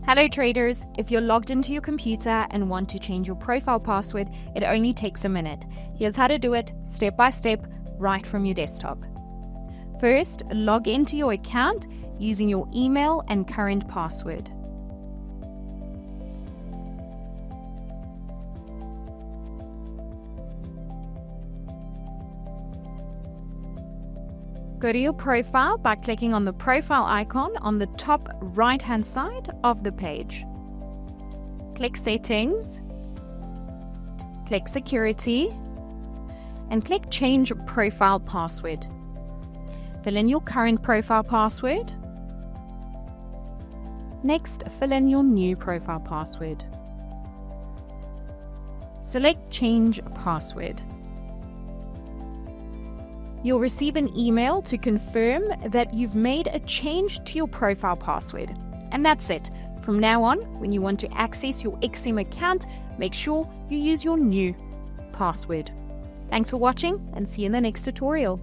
Hello traders, if you're logged into your computer and want to change your profile password, it only takes a minute. Here's how to do it step by step right from your desktop. First, log into your account using your email and current password. Go to your profile by clicking on the profile icon on the top right-hand side of the page. Click Settings, click Security, and click Change Profile Password. Fill in your current profile password. Next, fill in your new profile password. Select Change Password. You'll receive an email to confirm that you've made a change to your profile password. And that's it. From now on, when you want to access your XM account, make sure you use your new password. Thanks for watching and see you in the next tutorial.